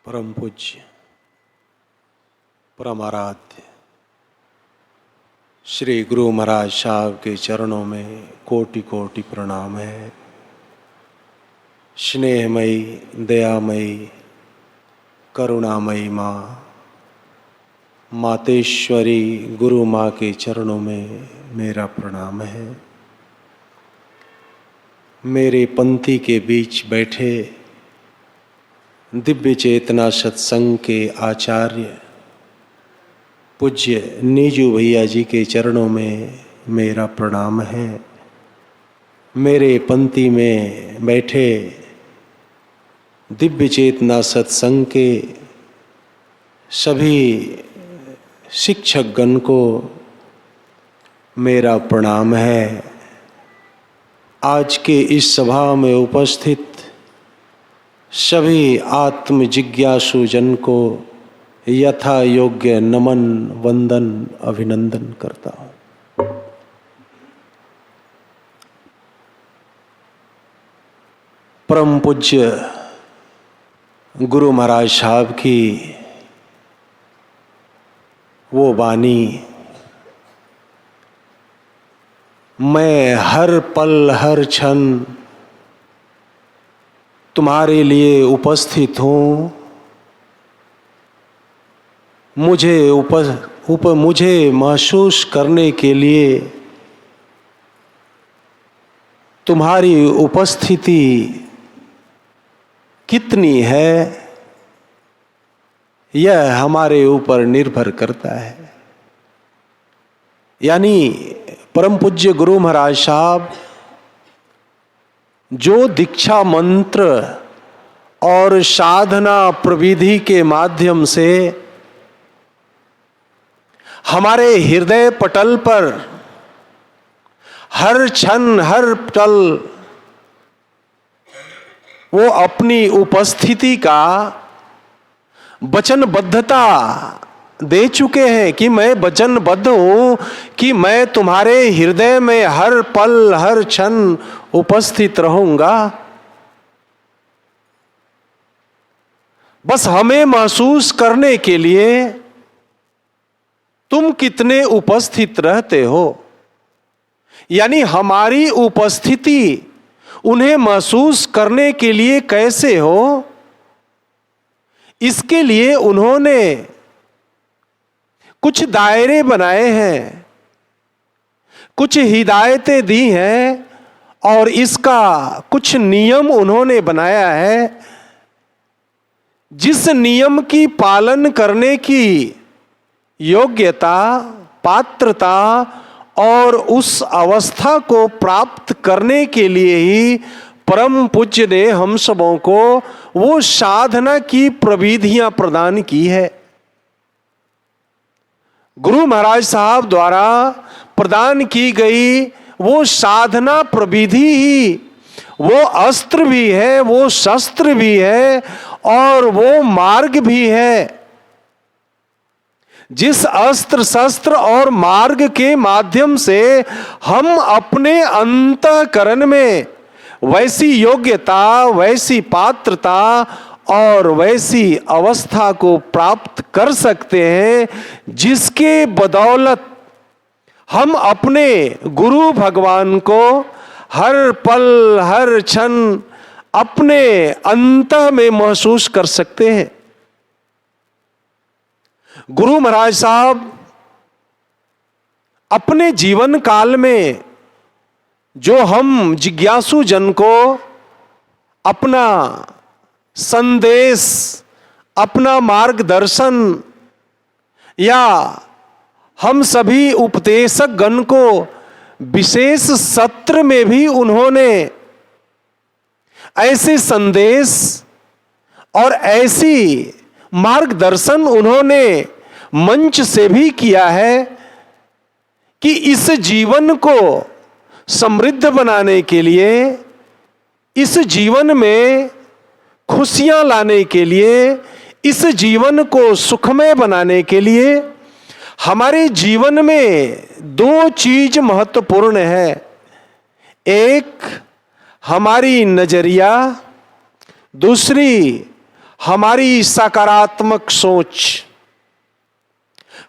परम पूज्य परम आराध्य श्री गुरु महाराज साहब के चरणों में कोटि कोटि प्रणाम है। स्नेहमयी दयामयी करुणामयी माँ मातेश्वरी गुरु माँ के चरणों में मेरा प्रणाम है। मेरे पंक्ति के बीच बैठे दिव्य चेतना सत्संग के आचार्य पूज्य नीजू भैया जी के चरणों में मेरा प्रणाम है। मेरे पंक्ति में बैठे दिव्य चेतना सत्संग के सभी शिक्षकगण को मेरा प्रणाम है। आज के इस सभा में उपस्थित सभी आत्म जिज्ञासु जन को यथा योग्य नमन वंदन अभिनंदन करता हूँ। परम पूज्य गुरु महाराज साहब की वो वाणी, मैं हर पल हर क्षण तुम्हारे लिए उपस्थित हूँ, मुझे महसूस करने के लिए तुम्हारी उपस्थिति कितनी है यह हमारे ऊपर निर्भर करता है। यानी परम पूज्य गुरु महाराज साहब जो दीक्षा मंत्र और साधना प्रविधि के माध्यम से हमारे हृदय पटल पर हर क्षण हर पल वो अपनी उपस्थिति का वचनबद्धता दे चुके हैं कि मैं वचनबद्ध हूं कि मैं तुम्हारे हृदय में हर पल हर क्षण उपस्थित रहूंगा। बस हमें महसूस करने के लिए तुम कितने उपस्थित रहते हो, यानी हमारी उपस्थिति उन्हें महसूस करने के लिए कैसे हो, इसके लिए उन्होंने कुछ दायरे बनाए हैं, कुछ हिदायतें दी हैं और इसका कुछ नियम उन्होंने बनाया है। जिस नियम की पालन करने की योग्यता पात्रता और उस अवस्था को प्राप्त करने के लिए ही परम पूज्य ने हम सबों को वो साधना की प्रविधियां प्रदान की है। गुरु महाराज साहब द्वारा प्रदान की गई वो साधना प्रविधि ही वो अस्त्र भी है, वो शस्त्र भी है और वो मार्ग भी है। जिस अस्त्र शस्त्र और मार्ग के माध्यम से हम अपने अंतःकरण में वैसी योग्यता, वैसी पात्रता और वैसी अवस्था को प्राप्त कर सकते हैं जिसके बदौलत हम अपने गुरु भगवान को हर पल हर क्षण अपने अंतः में महसूस कर सकते हैं। गुरु महाराज साहब अपने जीवन काल में जो हम जिज्ञासु जन को अपना संदेश, अपना मार्गदर्शन या हम सभी उपदेशक गण को विशेष सत्र में भी उन्होंने ऐसे संदेश और ऐसी मार्गदर्शन उन्होंने मंच से भी किया है कि इस जीवन को समृद्ध बनाने के लिए, इस जीवन में खुशियां लाने के लिए, इस जीवन को सुखमय बनाने के लिए हमारे जीवन में दो चीज महत्वपूर्ण है। एक हमारी नजरिया, दूसरी हमारी सकारात्मक सोच।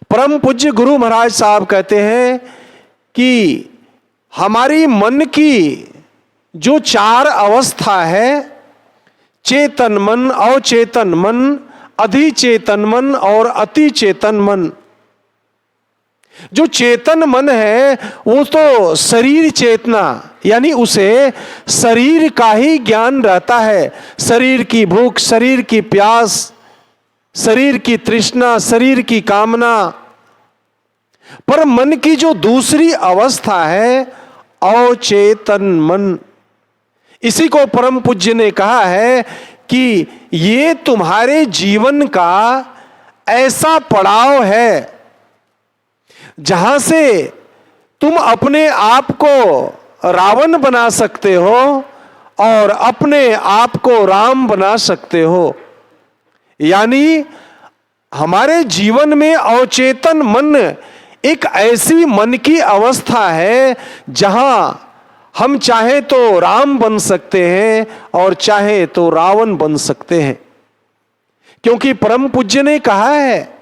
परम पूज्य गुरु महाराज साहब कहते हैं कि हमारी मन की जो 4 अवस्था है, चेतन मन, अवचेतन मन, अधिचेतन मन और अति चेतन मन। जो चेतन मन है वो तो शरीर चेतना, यानी उसे शरीर का ही ज्ञान रहता है। शरीर की भूख, शरीर की प्यास, शरीर की तृष्णा, शरीर की कामना। पर मन की जो दूसरी अवस्था है अवचेतन मन, इसी को परम पूज्य ने कहा है कि ये तुम्हारे जीवन का ऐसा पड़ाव है जहां से तुम अपने आप को रावण बना सकते हो और अपने आप को राम बना सकते हो। यानी हमारे जीवन में अवचेतन मन एक ऐसी मन की अवस्था है जहां हम चाहे तो राम बन सकते हैं और चाहे तो रावण बन सकते हैं। क्योंकि परम पूज्य ने कहा है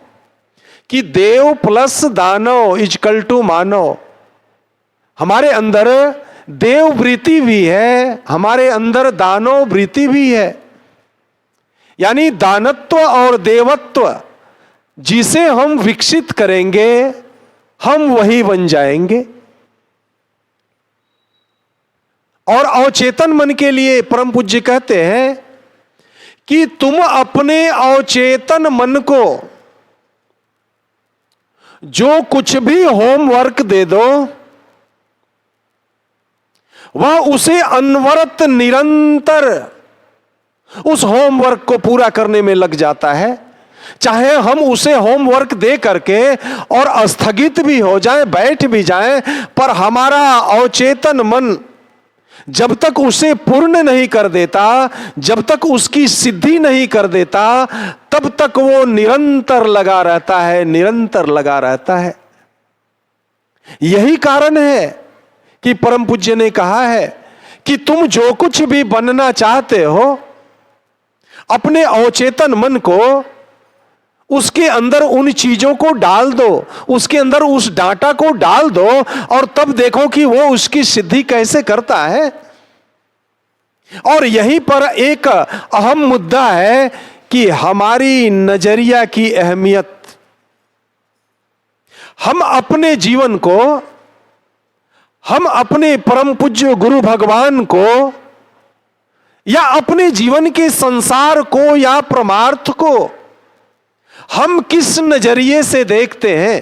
कि देव प्लस दानव इजकल टू मानव। हमारे अंदर देव वृत्ति भी है, हमारे अंदर दानव वृत्ति भी है। यानी दानत्व और देवत्व जिसे हम विकसित करेंगे हम वही बन जाएंगे। और अवचेतन मन के लिए परम पूज्य कहते हैं कि तुम अपने अवचेतन मन को जो कुछ भी होमवर्क दे दो वह उसे अनवरत निरंतर उस होमवर्क को पूरा करने में लग जाता है। चाहे हम उसे होमवर्क दे करके और स्थगित भी हो जाए, बैठ भी जाए, पर हमारा अवचेतन मन जब तक उसे पूर्ण नहीं कर देता, जब तक उसकी सिद्धि नहीं कर देता, तब तक वो निरंतर लगा रहता है, निरंतर लगा रहता है। यही कारण है कि परम पूज्य ने कहा है कि तुम जो कुछ भी बनना चाहते हो, अपने अवचेतन मन को उसके अंदर उन चीजों को डाल दो, उसके अंदर उस डाटा को डाल दो और तब देखो कि वो उसकी सिद्धि कैसे करता है। और यहीं पर एक अहम मुद्दा है कि हमारी नजरिया की अहमियत। हम अपने जीवन को, हम अपने परम पूज्य गुरु भगवान को या अपने जीवन के संसार को या परमार्थ को हम किस नजरिए से देखते हैं,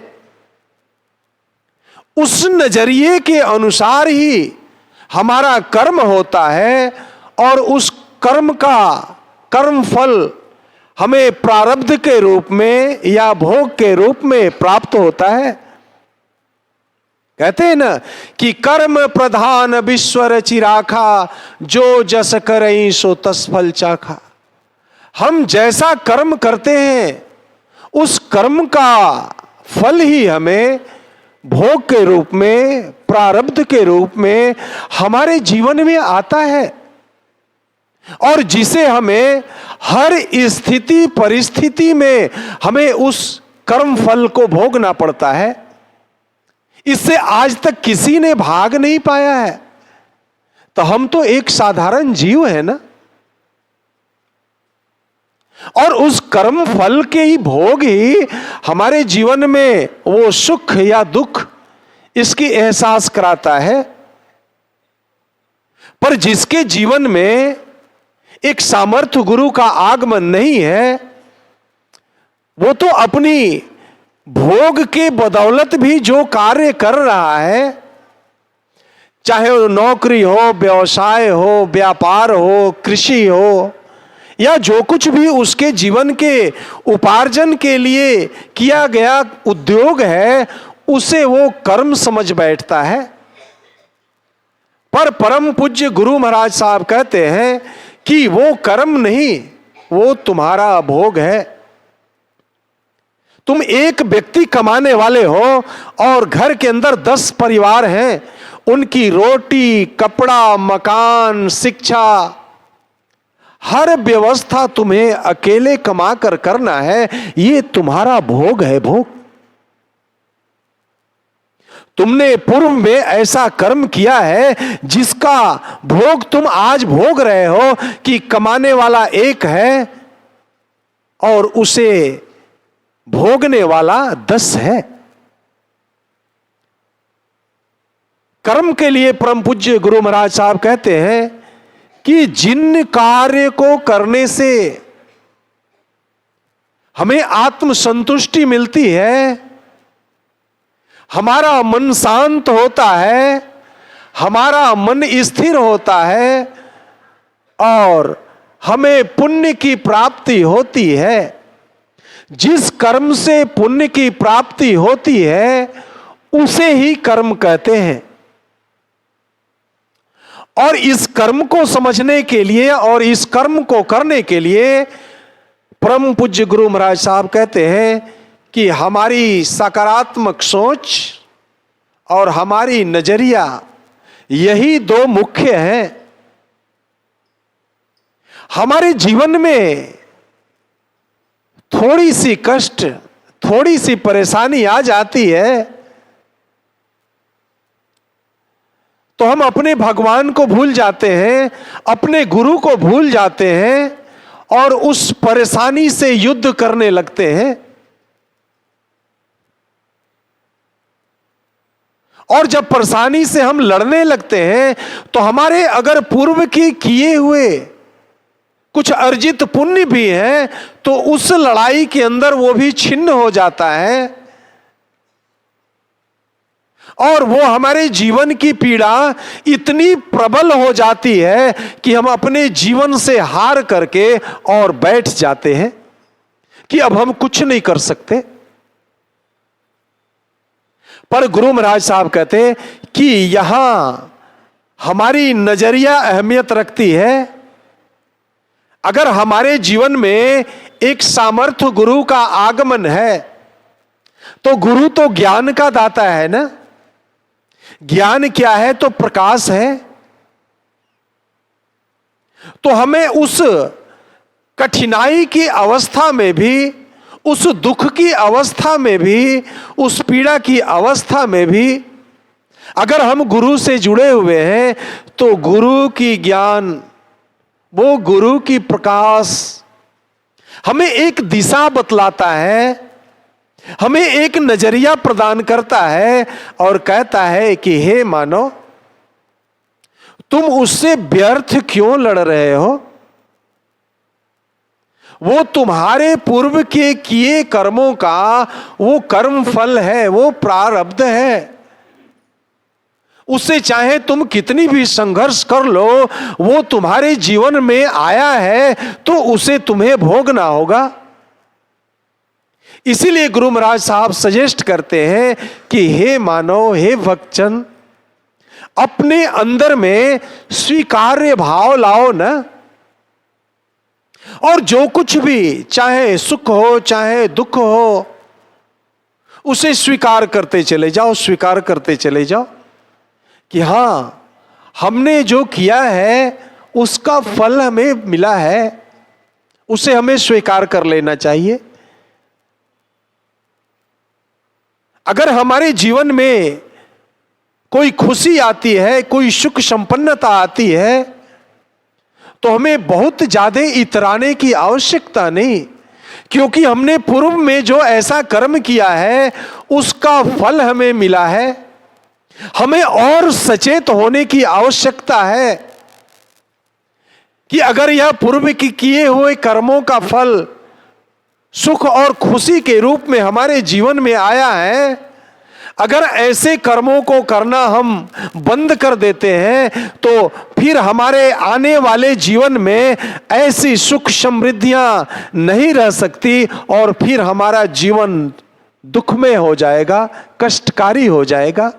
उस नजरिए के अनुसार ही हमारा कर्म होता है और उस कर्म का कर्म फल हमें प्रारब्ध के रूप में या भोग के रूप में प्राप्त होता है। कहते हैं ना कि कर्म प्रधान विश्वर चिराखा, जो जस करई सो तस फल चाखा। हम जैसा कर्म करते हैं उस कर्म का फल ही हमें भोग के रूप में, प्रारब्ध के रूप में हमारे जीवन में आता है और जिसे हमें हर स्थिति परिस्थिति में हमें उस कर्म फल को भोगना पड़ता है। इससे आज तक किसी ने भाग नहीं पाया है। तो हम तो एक साधारण जीव है ना, और उस कर्म फल के ही भोग ही हमारे जीवन में वो सुख या दुख इसकी एहसास कराता है। पर जिसके जीवन में एक सामर्थ्य गुरु का आगमन नहीं है, वो तो अपनी भोग के बदौलत भी जो कार्य कर रहा है, चाहे वो नौकरी हो, व्यवसाय हो, व्यापार हो, कृषि हो, या जो कुछ भी उसके जीवन के उपार्जन के लिए किया गया उद्योग है, उसे वो कर्म समझ बैठता है। पर परम पूज्य गुरु महाराज साहब कहते हैं कि वो कर्म नहीं, वो तुम्हारा भोग है। तुम एक व्यक्ति कमाने वाले हो और घर के अंदर 10 परिवार हैं, उनकी रोटी, कपड़ा, मकान, शिक्षा, हर व्यवस्था तुम्हें अकेले कमा कर करना है, ये तुम्हारा भोग है, भोग। तुमने पूर्व में ऐसा कर्म किया है जिसका भोग तुम आज भोग रहे हो कि कमाने वाला एक है और उसे भोगने वाला 10 है। कर्म के लिए परम पूज्य गुरु महाराज साहब कहते हैं कि जिन कार्य को करने से हमें आत्म संतुष्टि मिलती है, हमारा मन शांत होता है, हमारा मन स्थिर होता है और हमें पुण्य की प्राप्ति होती है, जिस कर्म से पुण्य की प्राप्ति होती है उसे ही कर्म कहते हैं। और इस कर्म को समझने के लिए और इस कर्म को करने के लिए परम पूज्य गुरु महाराज साहब कहते हैं कि हमारी सकारात्मक सोच और हमारी नजरिया, यही 2 मुख्य हैं। हमारे जीवन में थोड़ी सी कष्ट, थोड़ी सी परेशानी आ जाती है तो हम अपने भगवान को भूल जाते हैं, अपने गुरु को भूल जाते हैं और उस परेशानी से युद्ध करने लगते हैं। और जब परेशानी से हम लड़ने लगते हैं तो हमारे अगर पूर्व के किए हुए कुछ अर्जित पुण्य भी हैं तो उस लड़ाई के अंदर वो भी छिन्न हो जाता है और वो हमारे जीवन की पीड़ा इतनी प्रबल हो जाती है कि हम अपने जीवन से हार करके और बैठ जाते हैं कि अब हम कुछ नहीं कर सकते। पर गुरु महाराज साहब कहते कि यहां हमारी नजरिया अहमियत रखती है। अगर हमारे जीवन में एक सामर्थ्य गुरु का आगमन है तो गुरु तो ज्ञान का दाता है ना। ज्ञान क्या है? तो प्रकाश है। तो हमें उस कठिनाई की अवस्था में भी, उस दुख की अवस्था में भी, उस पीड़ा की अवस्था में भी अगर हम गुरु से जुड़े हुए हैं तो गुरु की ज्ञान, वो गुरु की प्रकाश हमें एक दिशा बतलाता है, हमें एक नजरिया प्रदान करता है और कहता है कि हे मानव, तुम उससे व्यर्थ क्यों लड़ रहे हो? वो तुम्हारे पूर्व के किए कर्मों का वो कर्म फल है, वो प्रारब्ध है। उससे चाहे तुम कितनी भी संघर्ष कर लो, वो तुम्हारे जीवन में आया है तो उसे तुम्हें भोगना होगा। इसीलिए गुरु महाराज साहब सजेस्ट करते हैं कि हे मानव, हे भक्तजन, अपने अंदर में स्वीकार्य भाव लाओ ना। और जो कुछ भी, चाहे सुख हो चाहे दुख हो, उसे स्वीकार करते चले जाओ, स्वीकार करते चले जाओ कि हां, हमने जो किया है उसका फल हमें मिला है, उसे हमें स्वीकार कर लेना चाहिए। अगर हमारे जीवन में कोई खुशी आती है, कोई सुख संपन्नता आती है, तो हमें बहुत ज्यादा इतराने की आवश्यकता नहीं, क्योंकि हमने पूर्व में जो ऐसा कर्म किया है उसका फल हमें मिला है। हमें और सचेत होने की आवश्यकता है कि अगर यह पूर्व की किए हुए कर्मों का फल सुख और खुशी के रूप में हमारे जीवन में आया है, अगर ऐसे कर्मों को करना हम बंद कर देते हैं तो फिर हमारे आने वाले जीवन में ऐसी सुख समृद्धियां नहीं रह सकती और फिर हमारा जीवन दुख में हो जाएगा, कष्टकारी हो जाएगा।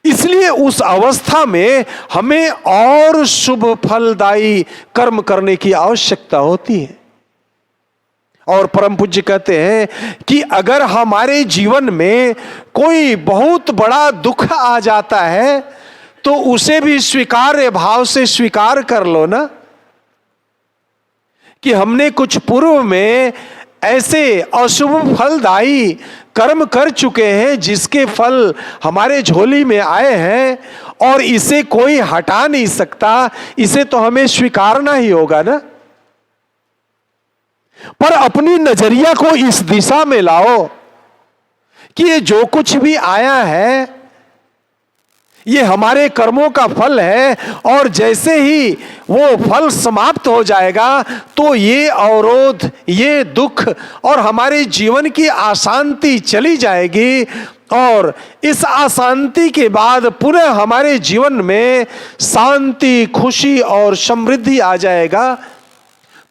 इसलिए उस अवस्था में हमें और शुभ फलदायी कर्म करने की आवश्यकता होती है। और परम पूज्य कहते हैं कि अगर हमारे जीवन में कोई बहुत बड़ा दुख आ जाता है तो उसे भी स्वीकार्य भाव से स्वीकार कर लो ना। कि हमने कुछ पूर्व में ऐसे अशुभ फलदायी कर्म कर चुके हैं जिसके फल हमारे झोली में आए हैं, और इसे कोई हटा नहीं सकता, इसे तो हमें स्वीकारना ही होगा ना। पर अपनी नजरिया को इस दिशा में लाओ कि ये जो कुछ भी आया है ये हमारे कर्मों का फल है, और जैसे ही वो फल समाप्त हो जाएगा तो ये अवरोध, ये दुख और हमारे जीवन की अशांति चली जाएगी, और इस अशांति के बाद पुनः हमारे जीवन में शांति, खुशी और समृद्धि आ जाएगा।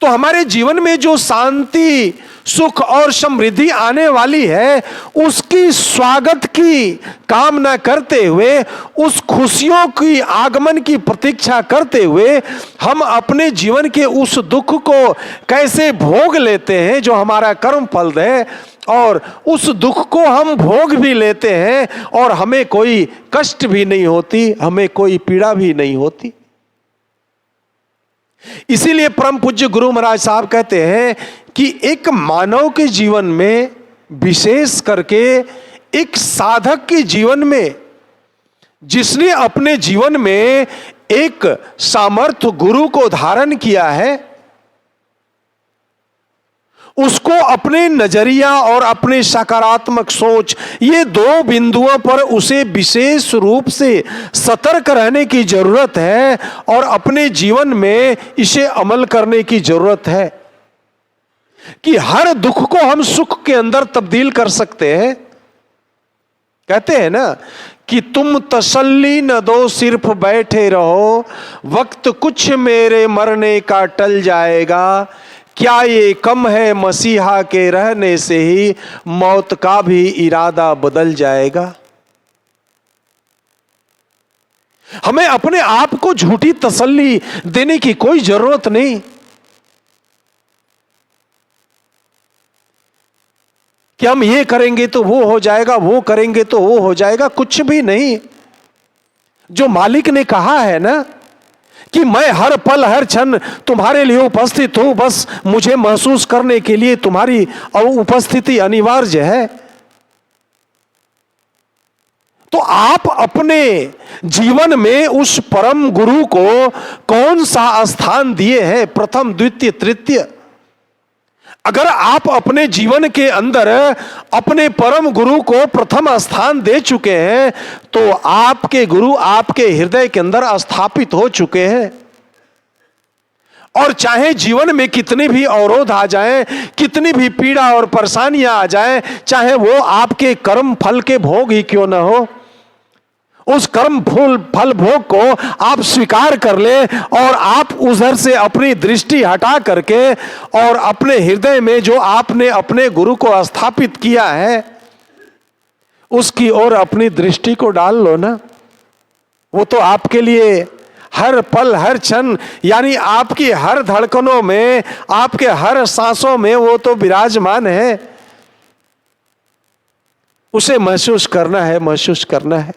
तो हमारे जीवन में जो शांति, सुख और समृद्धि आने वाली है उसकी स्वागत की कामना करते हुए, उस खुशियों की आगमन की प्रतीक्षा करते हुए हम अपने जीवन के उस दुख को कैसे भोग लेते हैं जो हमारा कर्म फल है, और उस दुख को हम भोग भी लेते हैं और हमें कोई कष्ट भी नहीं होती, हमें कोई पीड़ा भी नहीं होती। इसीलिए परम पूज्य गुरु महाराज साहब कहते हैं कि एक मानव के जीवन में, विशेष करके एक साधक के जीवन में, जिसने अपने जीवन में एक सामर्थ्य गुरु को धारण किया है, उसको अपने नजरिया और अपने सकारात्मक सोच, ये दो बिंदुओं पर उसे विशेष रूप से सतर्क रहने की जरूरत है और अपने जीवन में इसे अमल करने की जरूरत है कि हर दुख को हम सुख के अंदर तब्दील कर सकते हैं। कहते हैं ना कि तुम तसल्ली न दो, सिर्फ बैठे रहो, वक्त कुछ मेरे मरने का टल जाएगा, क्या ये कम है मसीहा के रहने से ही मौत का भी इरादा बदल जाएगा। हमें अपने आप को झूठी तसल्ली देने की कोई जरूरत नहीं कि हम ये करेंगे तो वो हो जाएगा, वो करेंगे तो वो हो जाएगा। कुछ भी नहीं। जो मालिक ने कहा है ना कि मैं हर पल हर क्षण तुम्हारे लिए उपस्थित हूं, बस मुझे महसूस करने के लिए तुम्हारी उपस्थिति अनिवार्य है। तो आप अपने जीवन में उस परम गुरु को कौन सा स्थान दिए हैं, प्रथम, द्वितीय, तृतीय? अगर आप अपने जीवन के अंदर अपने परम गुरु को प्रथम स्थान दे चुके हैं तो आपके गुरु आपके हृदय के अंदर स्थापित हो चुके हैं। और चाहे जीवन में कितने भी अवरोध आ जाएं, कितनी भी पीड़ा और परेशानियां आ जाएं, चाहे वो आपके कर्म फल के भोग ही क्यों न हो, उस कर्म फल भोग को आप स्वीकार कर ले और आप उधर से अपनी दृष्टि हटा करके और अपने हृदय में जो आपने अपने गुरु को स्थापित किया है उसकी ओर अपनी दृष्टि को डाल लो ना। वो तो आपके लिए हर पल हर क्षण, यानी आपकी हर धड़कनों में, आपके हर सांसों में वो तो विराजमान है। उसे महसूस करना है, महसूस करना है।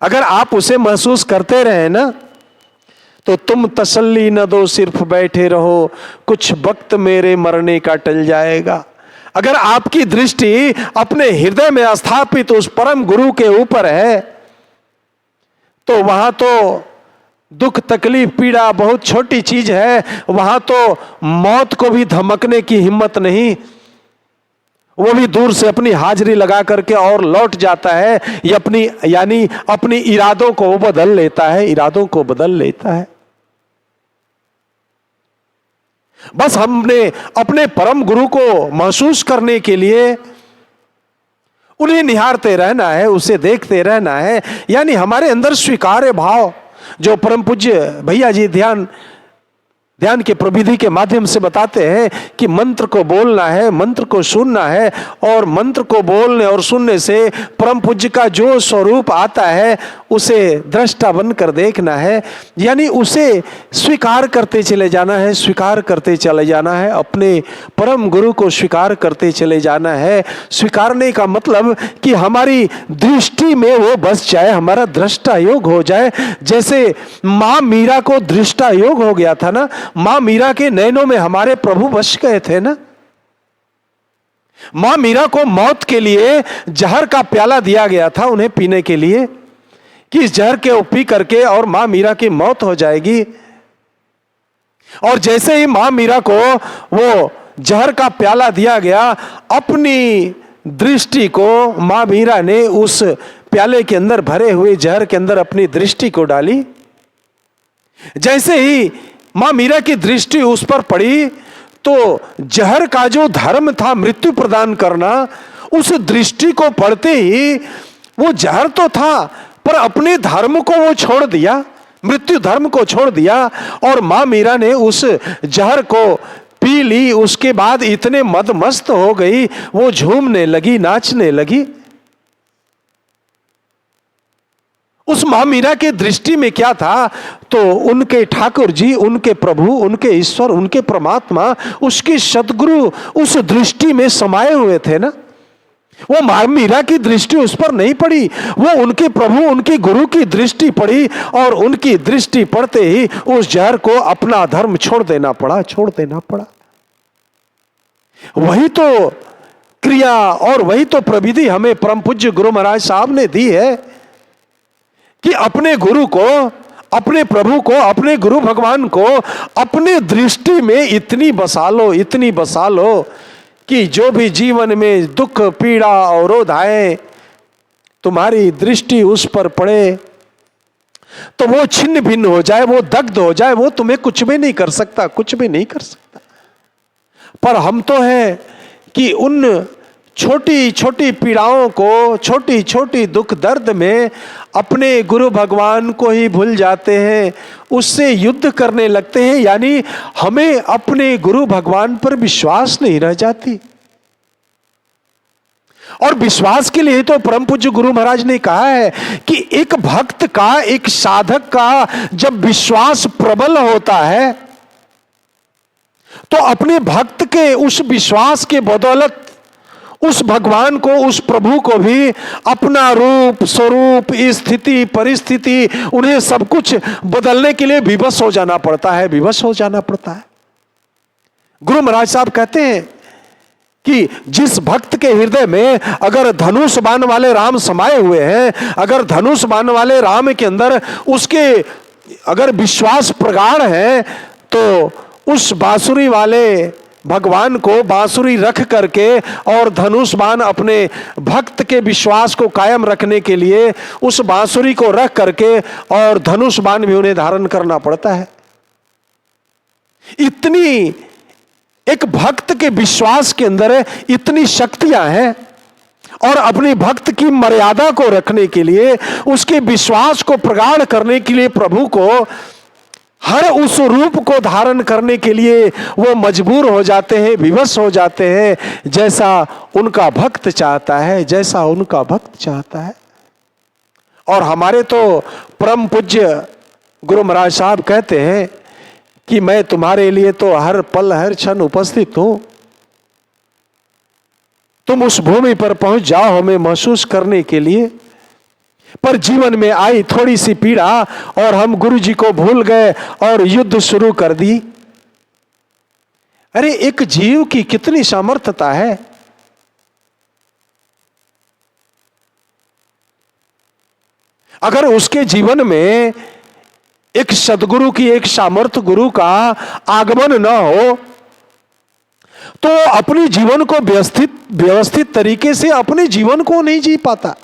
अगर आप उसे महसूस करते रहे ना तो तुम तसल्ली न दो, सिर्फ बैठे रहो, कुछ वक्त मेरे मरने का टल जाएगा। अगर आपकी दृष्टि अपने हृदय में स्थापित उस परम गुरु के ऊपर है तो वहां तो दुख, तकलीफ, पीड़ा बहुत छोटी चीज है। वहां तो मौत को भी धमकने की हिम्मत नहीं, वो भी दूर से अपनी हाजिरी लगा करके और लौट जाता है। यानी अपनी इरादों को बदल लेता है, इरादों को बदल लेता है। बस हमने अपने परम गुरु को महसूस करने के लिए उन्हें निहारते रहना है, उसे देखते रहना है। यानी हमारे अंदर स्वीकार्य भाव, जो परम पूज्य भैया जी ध्यान के प्रविधि के माध्यम से बताते हैं कि मंत्र को बोलना है, मंत्र को सुनना है, और मंत्र को बोलने और सुनने से परम पूज्य का जो स्वरूप आता है उसे दृष्टा बनकर देखना है। यानी उसे स्वीकार करते चले जाना है, स्वीकार करते चले जाना है, अपने परम गुरु को स्वीकार करते चले जाना है। स्वीकारने का मतलब कि हमारी दृष्टि में वो बस जाए, हमारा दृष्टा योग हो जाए। जैसे माँ मीरा को दृष्टा योग हो गया था ना, मां मीरा के नैनों में हमारे प्रभु बस गए थे ना। मां मीरा को मौत के लिए जहर का प्याला दिया गया था उन्हें पीने के लिए, कि इस जहर के पी करके और मां मीरा की मौत हो जाएगी। और जैसे ही मां मीरा को वो जहर का प्याला दिया गया, अपनी दृष्टि को मां मीरा ने उस प्याले के अंदर भरे हुए जहर के अंदर अपनी दृष्टि को डाली। जैसे ही मां मीरा की दृष्टि उस पर पड़ी तो जहर का जो धर्म था मृत्यु प्रदान करना, उस दृष्टि को पड़ते ही वो जहर तो था पर अपने धर्म को वो छोड़ दिया, मृत्यु धर्म को छोड़ दिया और मां मीरा ने उस जहर को पी ली। उसके बाद इतने मदमस्त हो गई, वो झूमने लगी, नाचने लगी। उस मां मीरा के दृष्टि में क्या था? तो उनके ठाकुर जी, उनके प्रभु, उनके ईश्वर, उनके परमात्मा, उसके सदगुरु उस दृष्टि में समाये हुए थे ना। वो मां मीरा की दृष्टि उस पर नहीं पड़ी, वो उनके प्रभु, उनके गुरु की दृष्टि पड़ी और उनकी दृष्टि पड़ते ही उस जहर को अपना धर्म छोड़ देना पड़ा। वही तो क्रिया और वही तो प्रविधि हमें परम पूज्य गुरु महाराज साहब ने दी है कि अपने गुरु को, अपने प्रभु को, अपने गुरु भगवान को अपने दृष्टि में इतनी बसा लो कि जो भी जीवन में दुख, पीड़ा, अवरोध आए, तुम्हारी दृष्टि उस पर पड़े तो वो छिन्न भिन्न हो जाए, वो दग्ध हो जाए, वो तुम्हें कुछ भी नहीं कर सकता। पर हम तो हैं कि उन छोटी छोटी पीड़ाओं को, छोटी छोटी दुख दर्द में अपने गुरु भगवान को ही भूल जाते हैं, उससे युद्ध करने लगते हैं। यानी हमें अपने गुरु भगवान पर विश्वास नहीं रह जाती। और विश्वास के लिए तो परम पूज्य गुरु महाराज ने कहा है कि एक भक्त का, एक साधक का जब विश्वास प्रबल होता है तो अपने भक्त के उस विश्वास के बदौलत उस भगवान को, उस प्रभु को भी अपना रूप, स्वरूप, स्थिति, परिस्थिति, उन्हें सब कुछ बदलने के लिए विवश हो जाना पड़ता है। गुरु महाराज साहब कहते हैं कि जिस भक्त के हृदय में अगर धनुष बाण वाले राम समाये हुए हैं, अगर धनुष बाण वाले राम के अंदर उसके अगर विश्वास प्रगाढ़ है, तो उस बांसुरी वाले भगवान को बांसुरी रख करके और धनुष बाण अपने भक्त के विश्वास को कायम रखने के लिए उस बांसुरी को रख करके और धनुष बाण भी उन्हें धारण करना पड़ता है। इतनी एक भक्त के विश्वास के अंदर इतनी शक्तियां हैं और अपने भक्त की मर्यादा को रखने के लिए, उसके विश्वास को प्रगाढ़ करने के लिए, प्रभु को हर उस रूप को धारण करने के लिए वो मजबूर हो जाते हैं, विवश हो जाते हैं, जैसा उनका भक्त चाहता है। और हमारे तो परम पूज्य गुरु महाराज साहब कहते हैं कि मैं तुम्हारे लिए तो हर पल हर क्षण उपस्थित हूं, तुम उस भूमि पर पहुंच जाओ हमें महसूस करने के लिए। पर जीवन में आई थोड़ी सी पीड़ा और हम गुरु जी को भूल गए और युद्ध शुरू कर दी। अरे एक जीव की कितनी सामर्थ्यता है। अगर उसके जीवन में एक सदगुरु की, एक सामर्थ्य गुरु का आगमन न हो तो अपने जीवन को व्यवस्थित तरीके से अपने जीवन को नहीं जी पाता।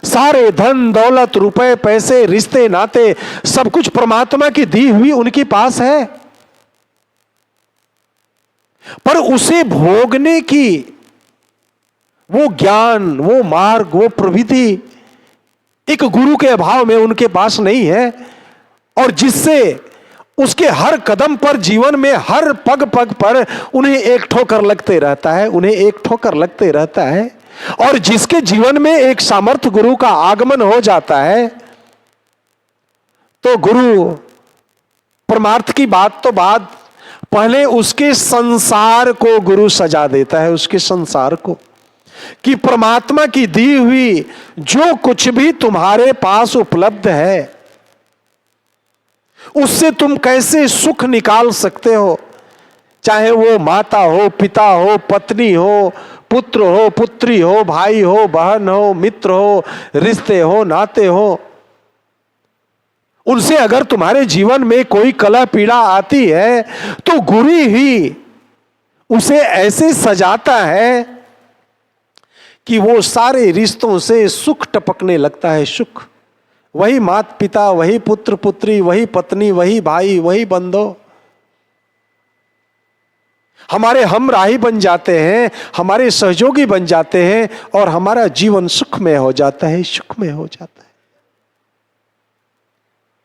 सारे धन दौलत, रुपए, पैसे, रिश्ते, नाते, सब कुछ परमात्मा की दी हुई उनके पास है, पर उसे भोगने की वो ज्ञान, वो मार्ग, वो प्रविधि एक गुरु के अभाव में उनके पास नहीं है। और जिससे उसके हर कदम पर, जीवन में हर पग पग पर उन्हें एक ठोकर लगते रहता है। और जिसके जीवन में एक सामर्थ्य गुरु का आगमन हो जाता है तो गुरु परमार्थ की बात तो बाद, पहले उसके संसार को गुरु सजा देता है, उसके संसार को, कि परमात्मा की दी हुई जो कुछ भी तुम्हारे पास उपलब्ध है उससे तुम कैसे सुख निकाल सकते हो, चाहे वो माता हो, पिता हो, पत्नी हो, पुत्र हो, पुत्री हो, भाई हो, बहन हो, मित्र हो, रिश्ते हो, नाते हो। उनसे अगर तुम्हारे जीवन में कोई कलह पीड़ा आती है तो गुरु ही उसे ऐसे सजाता है कि वो सारे रिश्तों से सुख टपकने लगता है। सुख, वही माता पिता, वही पुत्र पुत्री, वही पत्नी, वही भाई, वही बंधु हमारे हमराही बन जाते हैं, हमारे सहयोगी बन जाते हैं और हमारा जीवन सुखमय हो जाता है, सुखमय हो जाता है।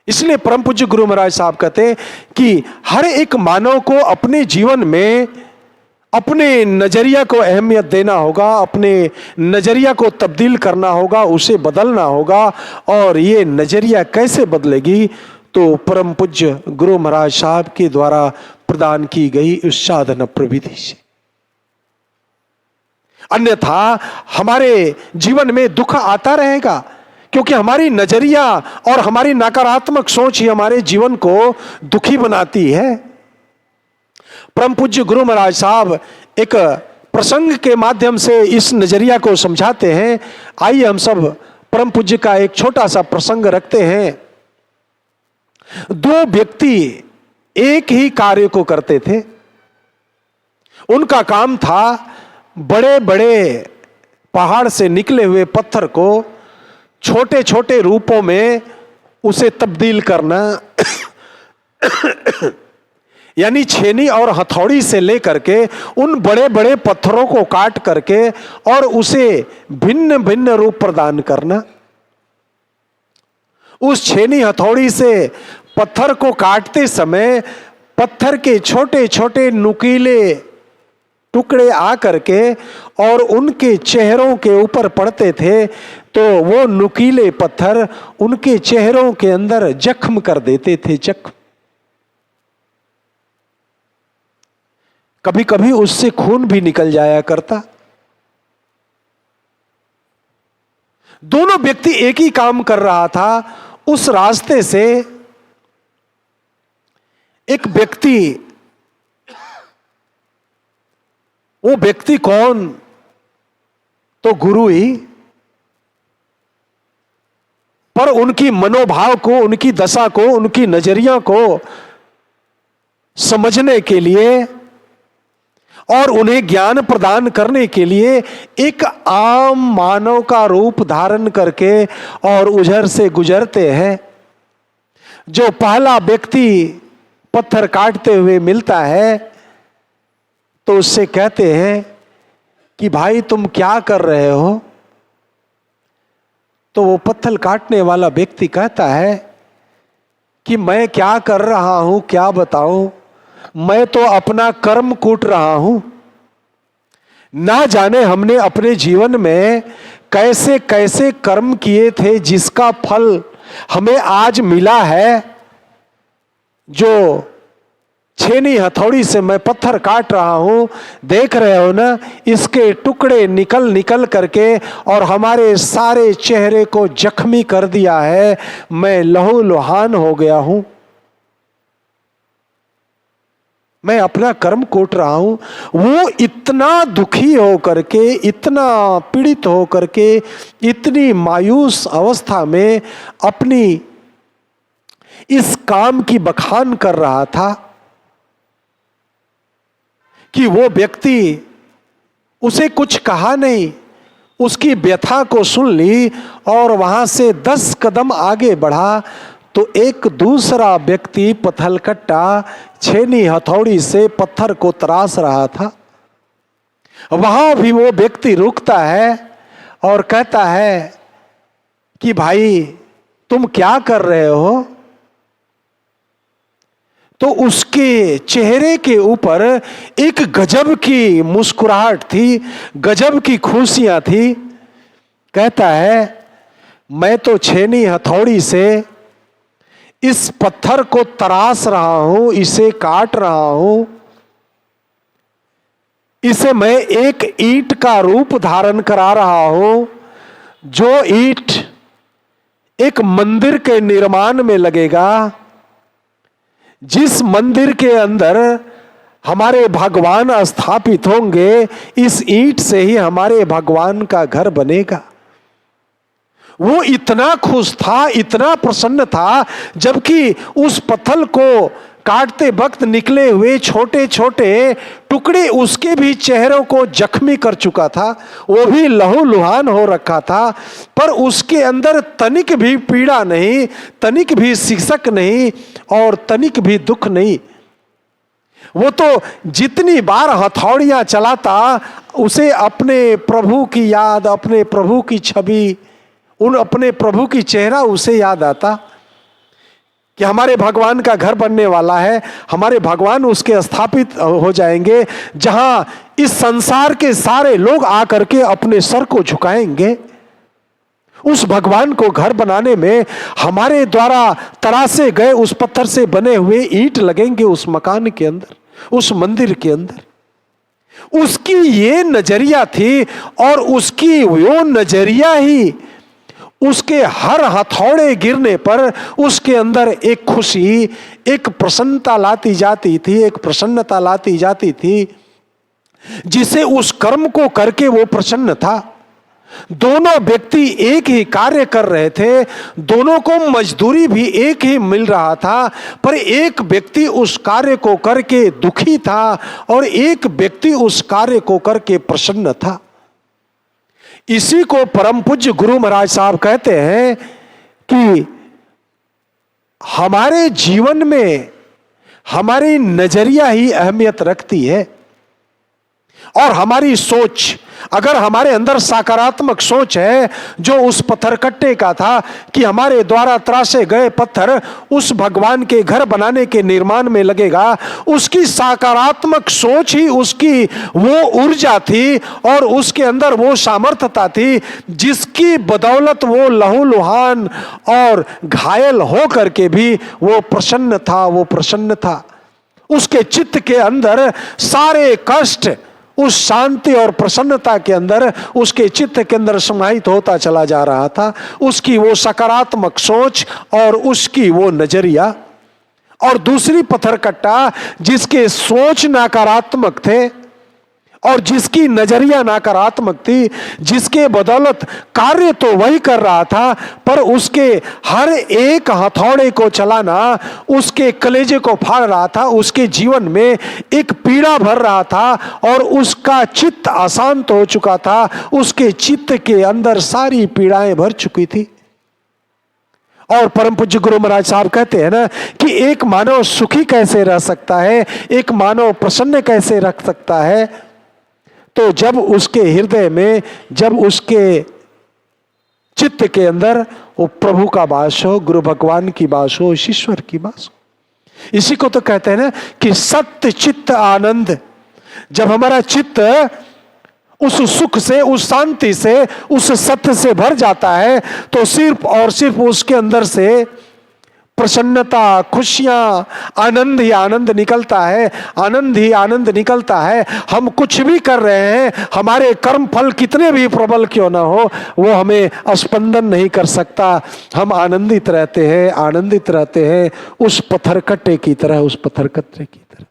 इसलिए परम पूज्य गुरु महाराज साहब कहते हैं कि हर एक मानव को अपने जीवन में अपने नजरिया को अहमियत देना होगा, अपने नजरिया को तब्दील करना होगा, उसे बदलना होगा। और ये नजरिया कैसे बदलेगी? तो परम पूज्य गुरु महाराज साहब के द्वारा प्रदान की गई उस साधना प्रविधि से। अन्यथा हमारे जीवन में दुख आता रहेगा, क्योंकि हमारी नजरिया और हमारी नकारात्मक सोच ही हमारे जीवन को दुखी बनाती है। परम पूज्य गुरु महाराज साहब एक प्रसंग के माध्यम से इस नजरिया को समझाते हैं। आइए हम सब परम पूज्य का एक छोटा सा प्रसंग रखते हैं। दो व्यक्ति एक ही कार्य को करते थे। उनका काम था बड़े बड़े पहाड़ से निकले हुए पत्थर को छोटे छोटे रूपों में उसे तब्दील करना यानी छेनी और हथौड़ी से लेकर के उन बड़े बड़े पत्थरों को काट करके और उसे भिन्न भिन्न रूप प्रदान करना। उस छेनी हथौड़ी से पत्थर को काटते समय पत्थर के छोटे छोटे नुकीले टुकड़े आ करके और उनके चेहरों के ऊपर पड़ते थे, तो वो नुकीले पत्थर उनके चेहरों के अंदर जख्म कर देते थे। जख्म, कभी कभी उससे खून भी निकल जाया करता। दोनों व्यक्ति एक ही काम कर रहा था। उस रास्ते से एक व्यक्ति, वो व्यक्ति कौन? तो गुरु ही। पर उनकी मनोभाव को, उनकी दशा को, उनकी नजरिया को समझने के लिए और उन्हें ज्ञान प्रदान करने के लिए एक आम मानव का रूप धारण करके और उधर से गुजरते हैं। जो पहला व्यक्ति पत्थर काटते हुए मिलता है तो उससे कहते हैं कि भाई तुम क्या कर रहे हो? तो वो पत्थर काटने वाला व्यक्ति कहता है कि मैं क्या कर रहा हूं, क्या बताऊं, मैं तो अपना कर्म कूट रहा हूं। ना जाने हमने अपने जीवन में कैसे कैसे कर्म किए थे जिसका फल हमें आज मिला है। जो छेनी हथौड़ी से मैं पत्थर काट रहा हूं, देख रहे हो ना, इसके टुकड़े निकल निकल करके और हमारे सारे चेहरे को जख्मी कर दिया है। मैं लहू लुहान हो गया हूं, मैं अपना कर्म कोट रहा हूं। वो इतना दुखी हो करके, इतना पीड़ित हो करके, इतनी मायूस अवस्था में अपनी इस काम की बखान कर रहा था कि वो व्यक्ति उसे कुछ कहा नहीं, उसकी व्यथा को सुन ली और वहां से 10 कदम आगे बढ़ा तो एक दूसरा व्यक्ति पत्थलकट्टा छेनी हथौड़ी से पत्थर को तराश रहा था। वहां भी वो व्यक्ति रुकता है और कहता है कि भाई तुम क्या कर रहे हो? तो उसके चेहरे के ऊपर एक गजब की मुस्कुराहट थी, गजब की खुशियां थी। कहता है मैं तो छेनी हथौड़ी से इस पत्थर को तराश रहा हूं, इसे काट रहा हूं, इसे मैं एक ईंट का रूप धारण करा रहा हूं। जो ईंट एक मंदिर के निर्माण में लगेगा, जिस मंदिर के अंदर हमारे भगवान स्थापित होंगे, इस ईंट से ही हमारे भगवान का घर बनेगा। वो इतना खुश था, इतना प्रसन्न था, जबकि उस पत्थर को काटते वक्त निकले हुए छोटे छोटे टुकड़े उसके भी चेहरों को जख्मी कर चुका था, वो भी लहूलुहान हो रखा था, पर उसके अंदर तनिक भी पीड़ा नहीं, तनिक भी शिक्षक नहीं और तनिक भी दुख नहीं। वो तो जितनी बार हथौड़ियां चलाता, उसे अपने प्रभु की याद, अपने प्रभु की छवि, उन अपने प्रभु की चेहरा उसे याद आता कि हमारे भगवान का घर बनने वाला है, हमारे भगवान उसके स्थापित हो जाएंगे, जहां इस संसार के सारे लोग आकर के अपने सर को झुकाएंगे। उस भगवान को घर बनाने में हमारे द्वारा तरासे गए उस पत्थर से बने हुए ईंट लगेंगे उस मकान के अंदर, उस मंदिर के अंदर। उसकी ये नजरिया थी और उसकी वो नजरिया ही उसके हर हथौड़े गिरने पर उसके अंदर एक खुशी, एक प्रसन्नता लाती जाती थी, एक प्रसन्नता लाती जाती थी, जिसे उस कर्म को करके वो प्रसन्न था। दोनों व्यक्ति एक ही कार्य कर रहे थे, दोनों को मजदूरी भी एक ही मिल रहा था, पर एक व्यक्ति उस कार्य को करके दुखी था और एक व्यक्ति उस कार्य को करके प्रसन्न था। इसी को परम पूज्य गुरु महाराज साहब कहते हैं कि हमारे जीवन में हमारी नजरिया ही अहमियत रखती है और हमारी सोच। अगर हमारे अंदर सकारात्मक सोच है, जो उस पत्थरकट्टे का था कि हमारे द्वारा तरासे गए पत्थर उस भगवान के घर बनाने के निर्माण में लगेगा, उसकी सकारात्मक सोच ही उसकी वो ऊर्जा थी और उसके अंदर वो सामर्थ्यता थी, जिसकी बदौलत वो लहूलुहान और घायल हो करके भी वो प्रसन्न था, वो प्रसन्न था। उसके चित्त के अंदर सारे कष्ट उस शांति और प्रसन्नता के अंदर उसके चित्त के अंदर समाहित होता चला जा रहा था। उसकी वो सकारात्मक सोच और उसकी वो नजरिया। और दूसरी पत्थरकट्टा जिसके सोच नकारात्मक थे और जिसकी नजरिया नकारात्मक थी, जिसके बदौलत कार्य तो वही कर रहा था, पर उसके हर एक हथौड़े को चलाना उसके कलेजे को फाड़ रहा था, उसके जीवन में एक पीड़ा भर रहा था और उसका चित्त अशांत हो चुका था, उसके चित्त के अंदर सारी पीड़ाएं भर चुकी थी। और परम पूज्य गुरु महाराज साहब कहते हैं ना कि एक मानव सुखी कैसे रह सकता है, एक मानव प्रसन्न कैसे रख सकता है, तो जब उसके हृदय में, जब उसके चित्त के अंदर वो प्रभु का वास हो, गुरु भगवान की वास हो, ईश्वर की वास हो। इसी को तो कहते हैं ना कि सत्य चित्त आनंद। जब हमारा चित्त उस सुख से, उस शांति से, उस सत्य से भर जाता है, तो सिर्फ और सिर्फ उसके अंदर से प्रसन्नता, खुशियां, आनंद ही आनंद निकलता है, आनंद ही आनंद निकलता है। हम कुछ भी कर रहे हैं, हमारे कर्म फल कितने भी प्रबल क्यों ना हो, वो हमें स्पंदन नहीं कर सकता। हम आनंदित रहते हैं, आनंदित रहते हैं उस पत्थरकट्टे की तरह, उस पत्थरकट्टे की तरह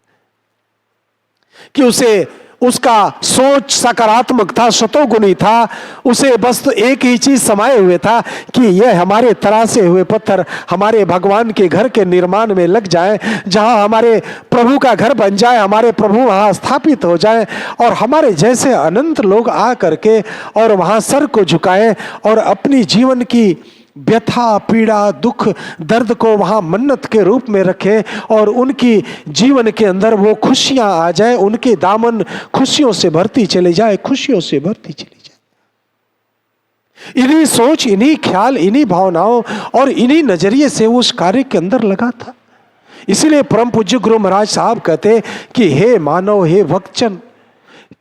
कि उसे, उसका सोच सकारात्मक था, सतोगुणी था। उसे बस तो एक ही चीज समाये हुए था कि यह हमारे तरासे हुए पत्थर हमारे भगवान के घर के निर्माण में लग जाए, जहां हमारे प्रभु का घर बन जाए, हमारे प्रभु वहां स्थापित हो जाए और हमारे जैसे अनंत लोग आ करके और वहां सर को झुकाएं और अपनी जीवन की व्यथा, पीड़ा, दुख, दर्द को वहां मन्नत के रूप में रखे और उनकी जीवन के अंदर वो खुशियां आ जाए, उनके दामन खुशियों से भरती चले जाए, खुशियों से भरती चली जाए। इन्हीं सोच, इन्हीं ख्याल, इन्हीं भावनाओं और इन्हीं नजरिए से उस कार्य के अंदर लगा था। इसीलिए परम पूज्य गुरु महाराज साहब कहते कि हे मानव, हे भक्तजन,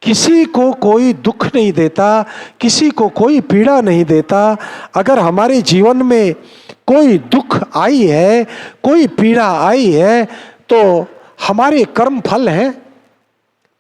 किसी को कोई दुख नहीं देता, किसी को कोई पीड़ा नहीं देता। अगर हमारे जीवन में कोई दुख आई है, कोई पीड़ा आई है, तो हमारे कर्म फल हैं,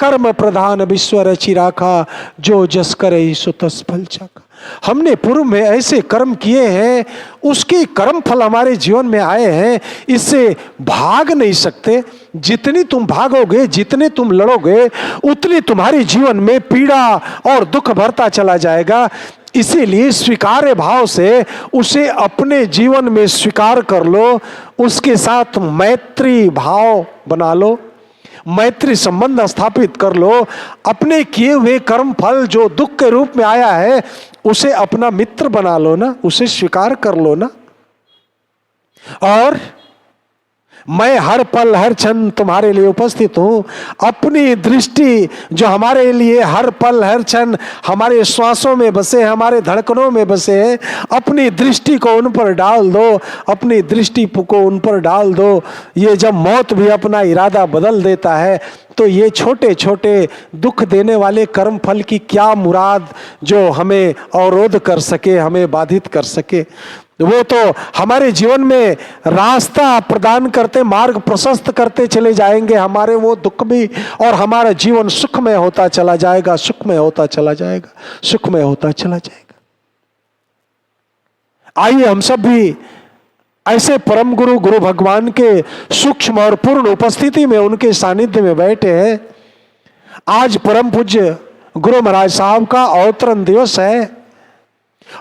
कर्म प्रधान विश्व रचि राखा, जो जस करे सो तस फल चाखा। हमने पूर्व में ऐसे कर्म किए हैं, उसके कर्म फल हमारे जीवन में आए हैं, इससे भाग नहीं सकते। जितनी तुम भागोगे, जितने तुम लड़ोगे, उतनी तुम्हारे जीवन में पीड़ा और दुख भरता चला जाएगा। इसीलिए स्वीकार्य भाव से उसे अपने जीवन में स्वीकार कर लो, उसके साथ मैत्री भाव बना लो, मैत्री संबंध स्थापित कर लो। अपने किए हुए कर्म फल जो दुख के रूप में आया है, उसे अपना मित्र बना लो ना, उसे स्वीकार कर लो ना। और मैं हर पल हर क्षण तुम्हारे लिए उपस्थित हूं। अपनी दृष्टि जो हमारे लिए हर पल हर क्षण हमारे श्वासों में बसे, हमारे धड़कनों में बसे हैं, अपनी दृष्टि को उन पर डाल दो, अपनी दृष्टि को उन पर डाल दो। ये जब मौत भी अपना इरादा बदल देता है, तो ये छोटे छोटे दुख देने वाले कर्म फल की क्या मुराद जो हमें अवरोध कर सके, हमें बाधित कर सके। वो तो हमारे जीवन में रास्ता प्रदान करते, मार्ग प्रशस्त करते चले जाएंगे, हमारे वो दुख भी, और हमारा जीवन सुखमय होता चला जाएगा, सुखमय होता चला जाएगा, सुखमय होता चला जाएगा। आइए हम सब भी ऐसे परम गुरु गुरु भगवान के सूक्ष्म और पूर्ण उपस्थिति में, उनके सानिध्य में बैठे हैं। आज परम पूज्य गुरु महाराज साहब का अवतरण दिवस है,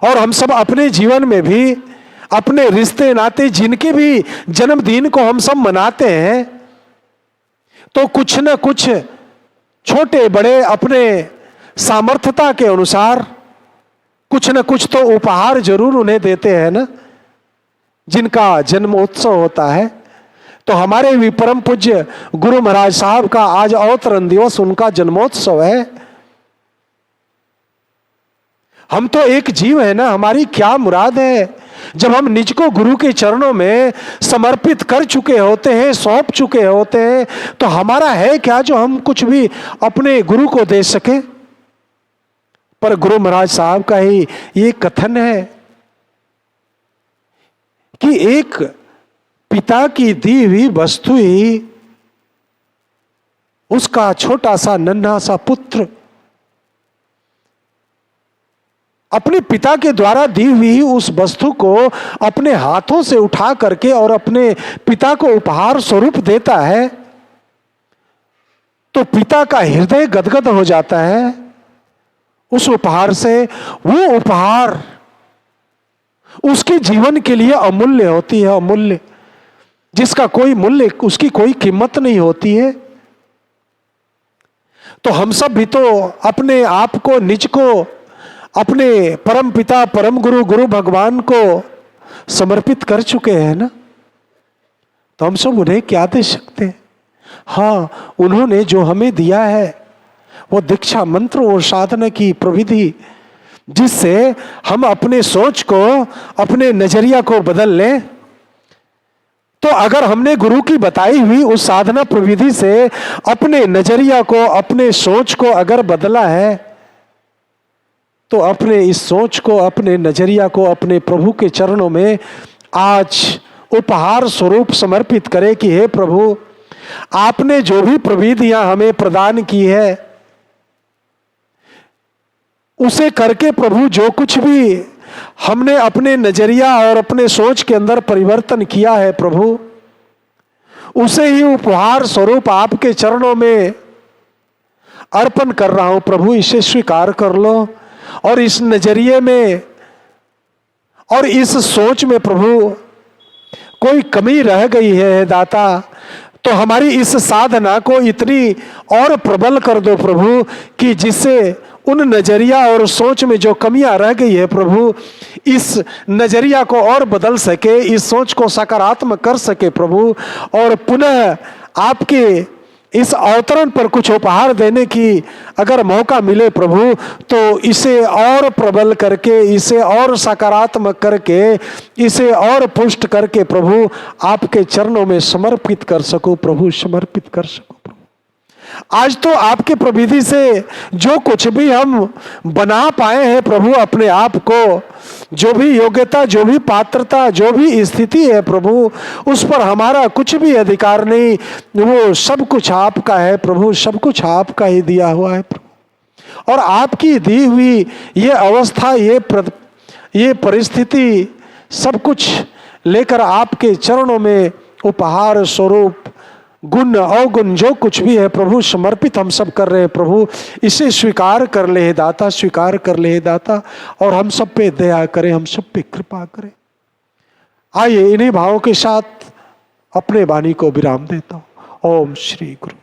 और हम सब अपने जीवन में भी अपने रिश्ते नाते जिनके भी जन्मदिन को हम सब मनाते हैं, तो कुछ न कुछ छोटे बड़े अपने सामर्थ्यता के अनुसार कुछ न कुछ तो उपहार जरूर उन्हें देते हैं ना, जिनका जन्मोत्सव होता है। तो हमारे भी परम पूज्य गुरु महाराज साहब का आज अवतरण दिवस, उनका जन्मोत्सव है। हम तो एक जीव है ना, हमारी क्या मुराद है। जब हम निज को गुरु के चरणों में समर्पित कर चुके होते हैं, सौंप चुके होते हैं, तो हमारा है क्या जो हम कुछ भी अपने गुरु को दे सके। पर गुरु महाराज साहब का ही ये कथन है कि एक पिता की दी हुई वस्तु ही उसका छोटा सा नन्हा सा पुत्र अपने पिता के द्वारा दी हुई उस वस्तु को अपने हाथों से उठा करके और अपने पिता को उपहार स्वरूप देता है, तो पिता का हृदय गदगद हो जाता है उस उपहार से। वो उपहार उसके जीवन के लिए अमूल्य होती है, अमूल्य, जिसका कोई मूल्य, उसकी कोई कीमत नहीं होती है। तो हम सब भी तो अपने आप को, निज को अपने परम पिता परम गुरु गुरु भगवान को समर्पित कर चुके हैं ना, तो हम सब उन्हें क्या दे सकते हैं। हाँ, उन्होंने जो हमें दिया है वो दीक्षा मंत्र, वो साधना की प्रविधि, जिससे हम अपने सोच को, अपने नजरिया को बदल लें। तो अगर हमने गुरु की बताई हुई उस साधना प्रविधि से अपने नजरिया को, अपने सोच को अगर बदला है, तो अपने इस सोच को, अपने नजरिया को अपने प्रभु के चरणों में आज उपहार स्वरूप समर्पित करें कि हे प्रभु, आपने जो भी प्रविधियां हमें प्रदान की है, उसे करके प्रभु जो कुछ भी हमने अपने नजरिया और अपने सोच के अंदर परिवर्तन किया है प्रभु, उसे ही उपहार स्वरूप आपके चरणों में अर्पण कर रहा हूं प्रभु। इसे स्वीकार कर लो। और इस नजरिए में और इस सोच में प्रभु कोई कमी रह गई है दाता, तो हमारी इस साधना को इतनी और प्रबल कर दो प्रभु, कि जिससे उन नजरिया और सोच में जो कमियां रह गई है प्रभु, इस नजरिया को और बदल सके, इस सोच को सकारात्मक कर सके प्रभु, और पुनः आपके इस अवतरण पर कुछ उपहार देने की अगर मौका मिले प्रभु, तो इसे और प्रबल करके, इसे और सकारात्मक करके, इसे और पुष्ट करके प्रभु आपके चरणों में समर्पित कर सको प्रभु, समर्पित कर सको प्रभु। आज तो आपके प्रविधि से जो कुछ भी हम बना पाए हैं प्रभु अपने आप को, जो भी योग्यता, जो भी पात्रता, जो भी स्थिति है प्रभु, उस पर हमारा कुछ भी अधिकार नहीं। वो सब कुछ आपका है प्रभु, सब कुछ आपका ही दिया हुआ है प्रभु। और आपकी दी हुई ये अवस्था, ये परिस्थिति, सब कुछ लेकर आपके चरणों में उपहार स्वरूप गुण अवगुण जो कुछ भी है प्रभु समर्पित हम सब कर रहे हैं प्रभु। इसे स्वीकार कर ले हे दाता, स्वीकार कर ले हे दाता, और हम सब पे दया करें, हम सब पे कृपा करें। आइए इन्हीं भावों के साथ अपने वाणी को विराम देता हूं। ओम श्री गुरु।